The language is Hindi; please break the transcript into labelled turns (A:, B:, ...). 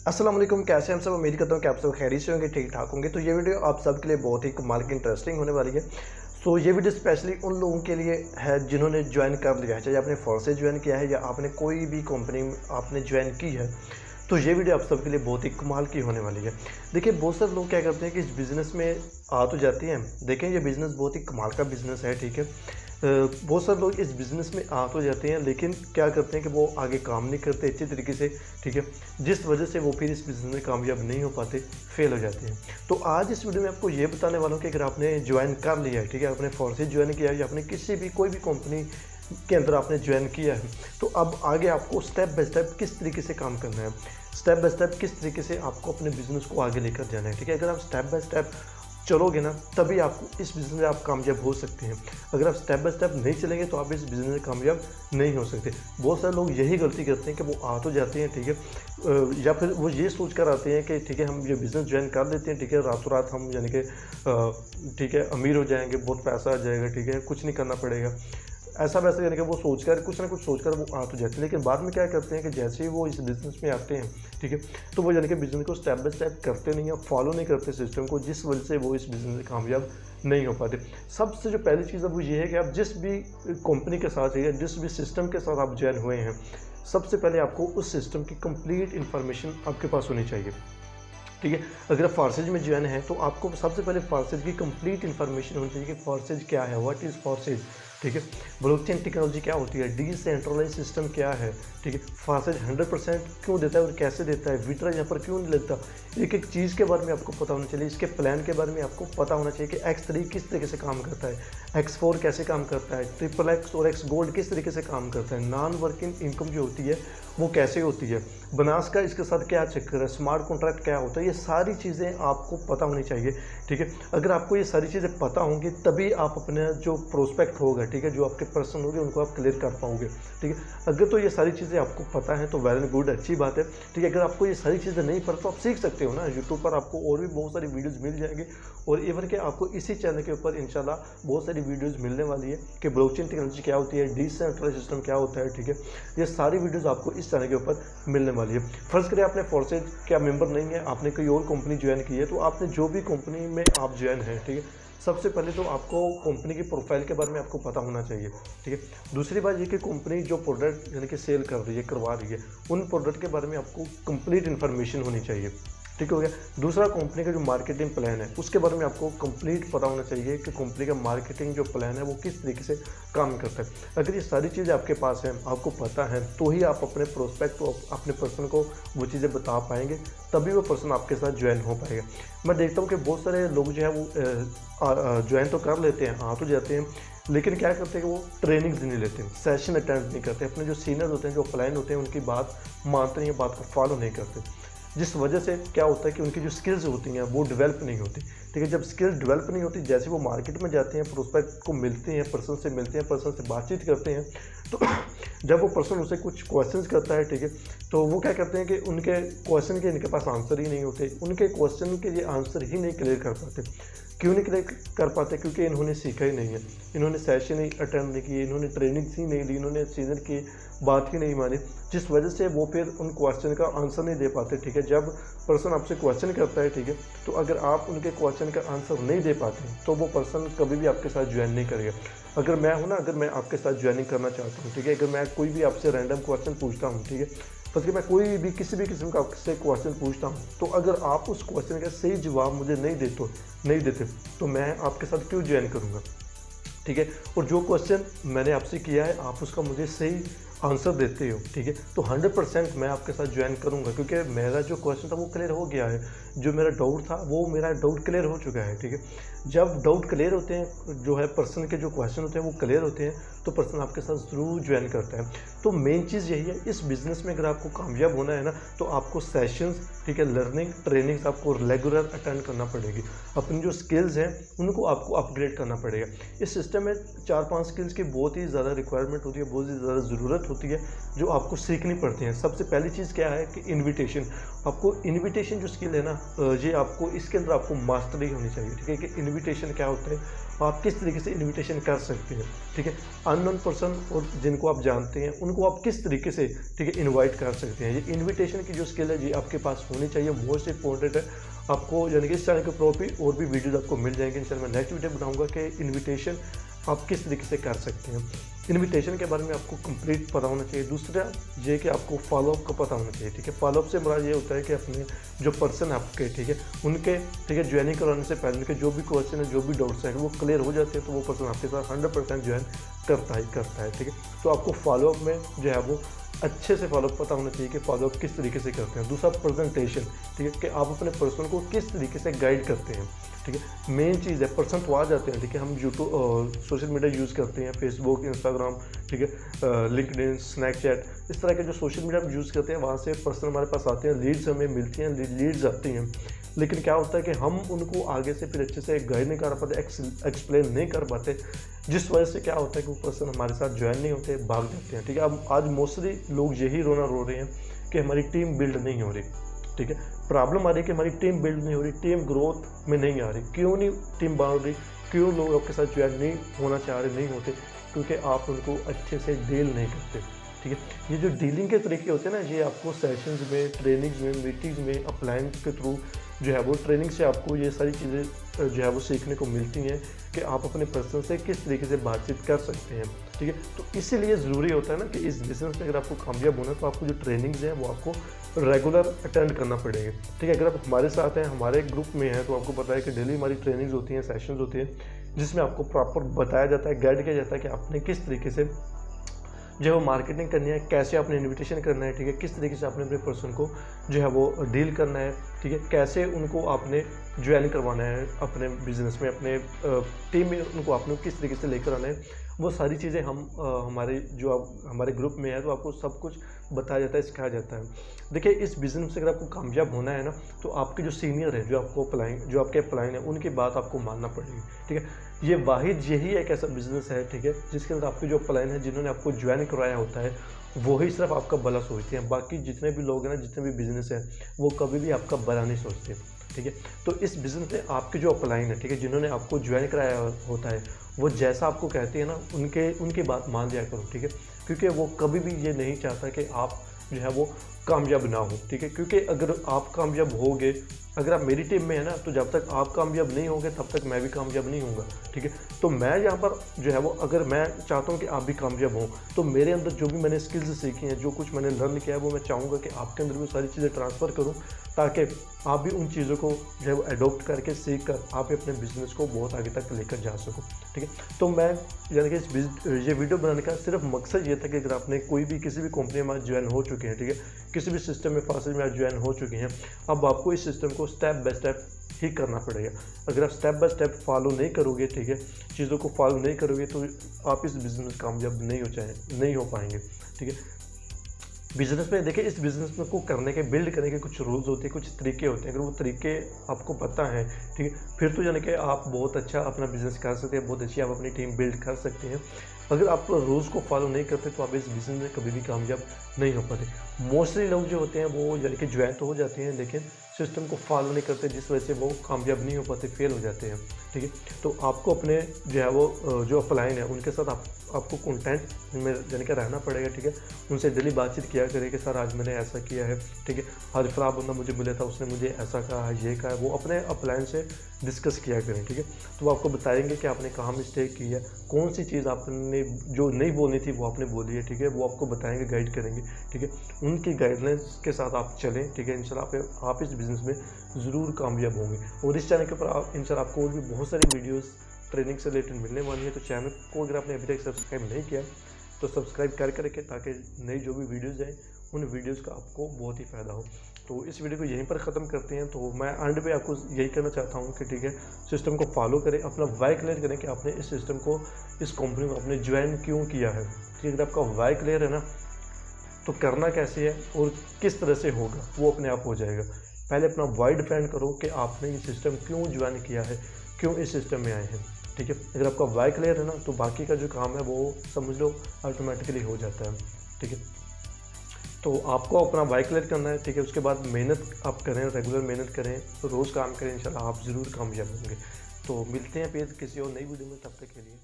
A: अस्सलाम वालेकुम, कैसे हैं हम सब। उम्मीद करता हूँ कि आप सब खैरियत से होंगे, ठीक ठाक होंगे। तो ये वीडियो आप सब के लिए बहुत ही कमाल की इंटरेस्टिंग होने वाली है। सो ये वीडियो स्पेशली उन लोगों के लिए है जिन्होंने ज्वाइन कर लिया है, चाहे आपने फोर्सेज ज्वाइन किया है या आपने कोई भी कंपनी आपने ज्वाइन की है। तो ये वीडियो आप सबके लिए बहुत ही कमाल की होने वाली है। देखिए, बहुत सारे लोग क्या करते हैं कि इस बिज़नेस में आ तो जाते हैं। देखें, ये बिज़नेस बहुत ही कमाल का बिज़नेस है, ठीक है। बहुत सारे लोग इस बिज़नेस में आ तो जाते हैं, लेकिन क्या करते हैं कि वो आगे काम नहीं करते अच्छे तरीके से, ठीक है। जिस वजह से वो फिर इस बिज़नेस में कामयाब नहीं हो पाते, फेल हो जाते हैं। तो आज इस वीडियो में आपको ये बताने वाला हूँ कि अगर आपने ज्वाइन कर लिया है, ठीक है, आपने फोर्सेज ज्वाइन किया है या आपने किसी भी कोई भी कंपनी के अंदर आपने ज्वाइन किया है, तो अब आगे आपको स्टेप बाय स्टेप किस तरीके से काम करना है, स्टेप बाय स्टेप किस तरीके से आपको अपने बिज़नेस को आगे लेकर जाना है, ठीक है। अगर आप स्टेप बाय स्टेप चलोगे ना, तभी आपको इस बिज़नेस में आप कामयाब हो सकते हैं। अगर आप स्टेप बाय स्टेप नहीं चलेंगे तो आप इस बिज़नेस में कामयाब नहीं हो सकते। बहुत सारे लोग यही गलती करते हैं कि वो आ तो जाते हैं, ठीक है, या फिर वो ये सोच कर आते हैं कि ठीक है, हम ये बिज़नेस ज्वाइन कर लेते हैं, ठीक है, रातों रात हम यानी कि ठीक है अमीर हो जाएंगे, बहुत पैसा आ जाएगा, ठीक है, कुछ नहीं करना पड़ेगा, ऐसा वैसा, यानी कि वो सोचकर कुछ ना कुछ सोचकर वो आ तो जाते हैं। लेकिन बाद में क्या करते हैं कि जैसे ही वो इस बिज़नेस में आते हैं, ठीक है, तो वो यानी कि बिज़नेस को स्टेप बाय स्टेप करते नहीं हैं, फॉलो नहीं करते सिस्टम को, जिस वजह से वो इस बिज़नेस में कामयाब नहीं हो पाते। सबसे जो पहली चीज़ है वो ये है कि आप जिस भी कंपनी के साथ या जिस भी सिस्टम के साथ आप ज्वाइन हुए हैं, सबसे पहले आपको उस सिस्टम की कंप्लीट इन्फॉर्मेशन आपके पास होनी चाहिए, ठीक है। अगर आप फार्सेज में ज्वाइन है तो आपको सबसे पहले फार्सेज की कंप्लीट इन्फॉर्मेशन होनी चाहिए कि फार्सेज क्या है, व्हाट इज़ फार्सेज, ठीक है। ब्लॉकचेन टेक्नोलॉजी क्या होती है, डिसेंट्रलाइज सिस्टम क्या है, ठीक है। फार्सेज 100% क्यों देता है और कैसे देता है, विड्रॉ यहाँ पर क्यों नहीं लेता, एक एक चीज़ के बारे में आपको पता होना चाहिए। इसके प्लान के बारे में आपको पता होना चाहिए कि X3 किस तरीके से काम करता है, X4 कैसे काम करता है, XXX और X गोल्ड किस तरीके से काम करता है, नॉन वर्किंग इनकम जो होती है वो कैसे होती है, बनास का इसके साथ क्या चक्कर है, स्मार्ट कॉन्ट्रैक्ट क्या होता है, ये सारी चीज़ें आपको पता होनी चाहिए, ठीक है। अगर आपको ये सारी चीज़ें पता होंगी तभी आप अपने जो प्रोस्पेक्ट होगा, ठीक है, जो आपके पर्सन होंगे उनको आप क्लियर कर पाओगे, ठीक है। अगर तो ये सारी चीज़ें आपको पता है तो वेल एंड गुड, अच्छी बात है, ठीक है। अगर आपको ये सारी चीज़ें नहीं पता तो आप सीख सकते हो ना, यूट्यूब पर आपको और भी बहुत सारी वीडियोज़ मिल जाएंगे। और इवन के आपको इसी चैनल के ऊपर इंशाल्लाह बहुत सारी वीडियोज़ मिलने वाली है कि ब्लॉकचेन टेक्नोलॉजी क्या होती है, डिसेंट्रलाइज्ड सिस्टम क्या होता है, ठीक है। ये सारी वीडियोज़ आपको इस चैनल के ऊपर मिलने वाली है। फर्स्ट करें आपने फोर्सेज क्या मेंबर नहीं है, आपने कोई और कंपनी ज्वाइन की है, तो आपने जो भी कंपनी में आप ज्वाइन है, ठीक है, सबसे पहले तो आपको कंपनी की प्रोफाइल के बारे में आपको पता होना चाहिए, ठीक है। दूसरी बात ये कि कंपनी जो प्रोडक्ट यानी कि सेल कर रही है, करवा रही है, उन प्रोडक्ट के बारे में आपको कंप्लीट इन्फॉर्मेशन होनी चाहिए, ठीक हो गया। दूसरा, कंपनी का जो मार्केटिंग प्लान है उसके बारे में आपको कंप्लीट पता होना चाहिए कि कंपनी का मार्केटिंग जो प्लान है वो किस तरीके से काम करता है। अगर ये सारी चीज़ें आपके पास हैं, आपको पता है, तो ही आप अपने प्रोस्पेक्ट को, अपने पर्सन को वो चीज़ें बता पाएंगे, तभी वो पर्सन आपके साथ ज्वाइन हो पाएगा। मैं देखता हूँ कि बहुत सारे लोग जो है वो ज्वाइन तो कर लेते हैं, आ तो जाते हैं, लेकिन क्या करते हैं कि वो ट्रेनिंग्स नहीं लेते, सेशन अटेंड नहीं करते, अपने जो सीनियर होते हैं, जो प्लान होते हैं, उनकी बात मानते नहीं, बात को फॉलो नहीं करते, जिस वजह से क्या होता है कि उनकी जो स्किल्स होती हैं वो डेवलप नहीं होती, ठीक है। जब स्किल्स डेवलप नहीं होती, जैसे वो मार्केट में जाते हैं, प्रोस्पेक्ट को मिलते हैं, पर्सन से मिलते हैं, पर्सन से बातचीत करते हैं, तो जब वो पर्सन उसे कुछ क्वेश्चंस करता है, ठीक है, तो वो क्या करते हैं कि उनके क्वेश्चन के इनके पास आंसर ही नहीं होते, उनके क्वेश्चन के ये आंसर ही नहीं क्लियर कर पाते। क्यों नहीं क्लियर कर पाते? क्योंकि इन्होंने सीखा ही नहीं है, इन्होंने सेशन ही अटेंड नहीं किए, इन्होंने ट्रेनिंग्स ही नहीं ली, इन्होंने सीनियर की बात ही नहीं मानी, जिस वजह से वो फिर उन क्वेश्चन का आंसर नहीं दे पाते, ठीक है। जब पर्सन आपसे क्वेश्चन करता है, ठीक है, तो अगर आप उनके क्वेश्चन का आंसर नहीं दे पाते तो वो पर्सन कभी भी आपके साथ ज्वाइन नहीं करेगा। अगर मैं हूँ ना, अगर मैं आपके साथ ज्वाइनिंग करना चाहता हूँ, ठीक है, अगर मैं कोई भी आपसे रैंडम क्वेश्चन पूछता हूँ, ठीक है, बल्कि मैं कोई भी किसी भी किस्म का आपसे क्वेश्चन पूछता हूँ, तो अगर आप उस क्वेश्चन का सही जवाब मुझे नहीं देते तो मैं आपके साथ क्यों ज्वाइन करूँगा, ठीक है। और जो क्वेश्चन मैंने आपसे किया है आप उसका मुझे सही आंसर देते हो, ठीक है, तो 100% मैं आपके साथ ज्वाइन करूंगा, क्योंकि मेरा जो क्वेश्चन था वो क्लियर हो गया है, जो मेरा डाउट था वो मेरा डाउट क्लियर हो चुका है, ठीक है। जब डाउट क्लियर होते हैं, जो है पर्सन के जो क्वेश्चन होते हैं वो क्लियर होते हैं, तो पर्सन आपके साथ ज़रूर ज्वाइन करता है। तो मेन चीज़ यही है, इस बिज़नेस में अगर आपको कामयाब होना है ना, तो आपको सेशंस, ठीक है, लर्निंग ट्रेनिंग्स आपको रेगुलर अटेंड करना पड़ेगी, अपनी जो स्किल्स हैं उनको आपको अपग्रेड करना पड़ेगा। इस सिस्टम में 4-5 स्किल्स की बहुत ही ज़्यादा रिक्वायरमेंट होती है, बहुत ही ज़्यादा ज़रूरत होती है जो आपको सीखनी पड़ती है। सबसे पहली चीज़ क्या है कि इन्विटेशन। आपको इन्विटेशन जो स्किल है ना, ये आपको इसके अंदर आपको मास्टरी होनी चाहिए, ठीक है। कि इन्विटेशन क्या होता है, आप किस तरीके से इन्विटेशन कर सकते हैं, ठीक है। अननोन पर्सन और जिनको आप जानते हैं उनको आप किस तरीके से, ठीक है, इनवाइट कर सकते हैं। ये इन्विटेशन की जो स्किल है ये आपके पास होनी चाहिए, मोस्ट इंपॉर्टेंट है। आपको यानी कि इस चैनल के ऊपर भी और भी वीडियोज आपको मिल जाएंगे। इंशाल्लाह मैं नेक्स्ट वीडियो बनाऊंगा कि इन्विटेशन आप किस तरीके से कर सकते हैं। इन्विटेशन के बारे में आपको कंप्लीट पता होना चाहिए। दूसरा ये कि आपको फॉलोअप का पता होना चाहिए, ठीक है। फॉलोअप से मुराद ये होता है कि अपने जो पर्सन आपके, ठीक है, उनके, ठीक है, ज्वाइनिंग कराने से पहले उनके जो भी क्वेश्चन है, जो भी डाउट्स हैं, वो क्लियर हो जाते हैं तो वो पर्सन आपके साथ 100% ज्वाइन करता है, ठीक है। तो आपको फॉलोअप में जो है वो अच्छे से फॉलोअप पता होना चाहिए कि फॉलोअप किस तरीके से करते हैं। दूसरा प्रेजेंटेशन, ठीक है, कि आप अपने पर्सन को किस तरीके से गाइड करते हैं, ठीक है। मेन चीज़ है, पर्सन तो आ जाते हैं, ठीक है, हम यूट्यूब और सोशल मीडिया यूज़ करते हैं, फेसबुक, इंस्टाग्राम, ठीक है, लिंक्डइन, स्नैपचैट, इस तरह के जो सोशल मीडिया हम यूज़ करते हैं वहाँ से पर्सन हमारे पास आते हैं, लीड्स हमें मिलती हैं, लीड्स आती हैं। लेकिन क्या होता है कि हम उनको आगे से फिर अच्छे से गाइड नहीं कर पाते, एक्सप्लेन नहीं कर पाते, जिस वजह से क्या होता है कि वो पर्सन हमारे साथ ज्वाइन नहीं होते, भाग जाते हैं, ठीक है। अब आज मोस्टली लोग यही रोना रो रहे हैं कि हमारी टीम बिल्ड नहीं हो रही, ठीक है। प्रॉब्लम आ रही है कि हमारी टीम बिल्ड नहीं हो रही, टीम ग्रोथ में नहीं आ रही। क्यों नहीं टीम बढ़ रही, क्यों लोग आपके साथ ज्वाइन नहीं होना चाह रहे, नहीं होते, क्योंकि आप उनको अच्छे से डील नहीं करते, ठीक है। ये जो डीलिंग के तरीके होते हैं ना, ये आपको सेशंस में, ट्रेनिंग्स में, मीटिंग्स में, अपलाइन के थ्रू जो है वो ट्रेनिंग से आपको ये सारी चीज़ें जो है वो सीखने को मिलती हैं कि आप अपने पर्सन से किस तरीके से बातचीत कर सकते हैं, ठीक है। तो इसीलिए ज़रूरी होता है ना कि इस बिज़नेस में अगर आपको कामयाब होना है तो आपको जो ट्रेनिंग्स हैं वो आपको रेगुलर अटेंड करना पड़ेगा, ठीक है। अगर आप हमारे साथ हैं, हमारे ग्रुप में हैं, तो आपको पता है कि डेली हमारी ट्रेनिंग्स होती हैं, सेशंस होती हैं, जिसमें आपको प्रॉपर बताया जाता है, गाइड किया जाता है कि आपने किस तरीके से जो है वो मार्केटिंग करनी है, कैसे आपने इन्विटेशन करना है, ठीक है, किस तरीके से आपने अपने पर्सन को जो है वो डील करना है, ठीक है, कैसे उनको आपने ज्वाइन करवाना है अपने बिजनेस में, अपने टीम में उनको आपने किस तरीके से लेकर आना है, वो सारी चीज़ें हम हमारे जो हमारे ग्रुप में है तो आपको सब कुछ बताया जाता है, सिखाया जाता है। देखिए, इस बिज़नेस से अगर आपको कामयाब होना है ना, तो आपके जो सीनियर है, जो आपके अपलाइन है, उनकी बात आपको मानना पड़ेगी, ठीक है। ये वाहिद यही एक ऐसा बिज़नेस है, ठीक है, जिसके अंदर आपके जो अपलाइन है, जिन्होंने आपको ज्वाइन करवाया होता है, वही सिर्फ आपका भला सोचते हैं। बाकी जितने भी लोग हैं ना, जितने भी बिज़नेस हैं, वो कभी भी आपका भला नहीं सोचते, ठीक है। तो इस बिज़नेस में आपके जो अपलाइन है, ठीक है, जिन्होंने आपको ज्वाइन कराया होता है, वो जैसा आपको कहते हैं ना, उनकी बात मान लिया करो, ठीक है। क्योंकि वो कभी भी ये नहीं चाहता कि आप जो है वो कामयाब ना हो, ठीक है। क्योंकि अगर आप कामयाब होगे, अगर आप मेरी टीम में है ना, तो जब तक आप कामयाब नहीं होंगे तब तक मैं भी कामयाब नहीं होऊंगा, ठीक है। तो मैं यहाँ पर जो है वो, अगर मैं चाहता हूँ कि आप भी कामयाब हों, तो मेरे अंदर जो भी मैंने स्किल्स सीखी हैं, जो कुछ मैंने लर्न किया है, वो मैं चाहूँगा कि आपके अंदर वो सारी चीज़ें ट्रांसफ़र करूँ, ताकि आप भी उन चीज़ों को जो है वो अडोप्ट करके, सीख कर आप अपने बिज़नेस को बहुत आगे तक लेकर जा सको, ठीक है। तो मैं यानी कि ये वीडियो बनाने का सिर्फ मकसद ये था कि अगर आपने कोई भी किसी भी कंपनी में ज्वाइन हो चुके हैं, ठीक है, किसी भी सिस्टम में फासिल में आप ज्वाइन हो चुके हैं, अब आपको इस सिस्टम को स्टेप बाय स्टेप ही करना पड़ेगा। अगर आप स्टेप बाय स्टेप फॉलो नहीं करोगे, ठीक है, चीज़ों को फॉलो नहीं करोगे, तो आप इस बिज़नेस में कामयाब नहीं हो पाएंगे, ठीक है। बिज़नेस में देखिए, इस बिज़नेस में को करने के, बिल्ड करने के कुछ रूल्स होते हैं, कुछ तरीके होते हैं। अगर वो तरीके आपको पता है, ठीक है, फिर तो यानी कि आप बहुत अच्छा अपना बिज़नेस कर सकते हैं, बहुत अच्छी आप अपनी टीम बिल्ड कर सकते हैं। अगर आप रूल्स को फॉलो नहीं करते तो आप इस बिज़नेस में कभी भी कामयाब नहीं हो पाते। मोस्टली लोग जो होते हैं वो यानी कि ज्वाइन तो हो जाते हैं, लेकिन सिस्टम को फॉलो नहीं करते, जिस वजह से वो कामयाब नहीं हो पाते, फेल हो जाते हैं, ठीक है। तो आपको अपने जो है वो जो अपलाइन है, उनके साथ आपको कंटेंट में यानी कि रहना पड़ेगा, ठीक है। उनसे डेली बातचीत किया करें कि सर आज मैंने ऐसा किया है, ठीक है, आज फला बंदा मुझे मिला था, उसने मुझे ऐसा कहा, ये कहा, वो अपने अपलाइन से डिस्कस किया करें, ठीक है। तो वो आपको बताएंगे कि आपने कहाँ मिस्टेक की है, कौन सी चीज़ आपने जो नहीं बोलनी थी वो आपने बोली है, ठीक है। वो आपको बताएंगे, गाइड करेंगे, ठीक है। उनकी गाइडलाइंस के साथ आप चलें, ठीक है। इंशाल्लाह आप इस बिज़नेस में ज़रूर कामयाब होंगे। और इस चैनल के ऊपर इंशाल्लाह आपको और भी बहुत सारी वीडियोस ट्रेनिंग से रिलेटेड मिलने वाली है। तो चैनल को अगर आपने अभी तक सब्सक्राइब नहीं किया तो सब्सक्राइब करके रखें, ताकि नई जो भी वीडियोज़ हैं उन वीडियोज़ का आपको बहुत ही फ़ायदा हो। तो इस वीडियो को यहीं पर ख़त्म करते हैं। तो मैं एंड पे आपको यही कहना चाहता हूँ कि ठीक है, सिस्टम को फॉलो करें, अपना वाई क्लियर करें कि आपने इस सिस्टम को, इस कंपनी को आपने ज्वाइन क्यों किया है। ठीक है, अगर आपका वाई क्लियर है ना, तो करना कैसे है और किस तरह से होगा वो अपने आप हो जाएगा। पहले अपना वाई डिफाइन करो कि आपने ये सिस्टम क्यों ज्वाइन किया है, क्यों इस सिस्टम में आए हैं। ठीक है, अगर आपका वाई क्लियर है ना, तो बाकी का जो काम है वो समझ लो ऑटोमेटिकली हो जाता है। ठीक है। तो आपको अपना वाई क्लियर करना है, ठीक है। उसके बाद मेहनत आप करें, रेगुलर मेहनत करें, तो रोज़ काम करें, इंशाल्लाह आप ज़रूर कामयाब होंगे। तो मिलते हैं फिर किसी और नई वीडियो में, तब तक के लिए।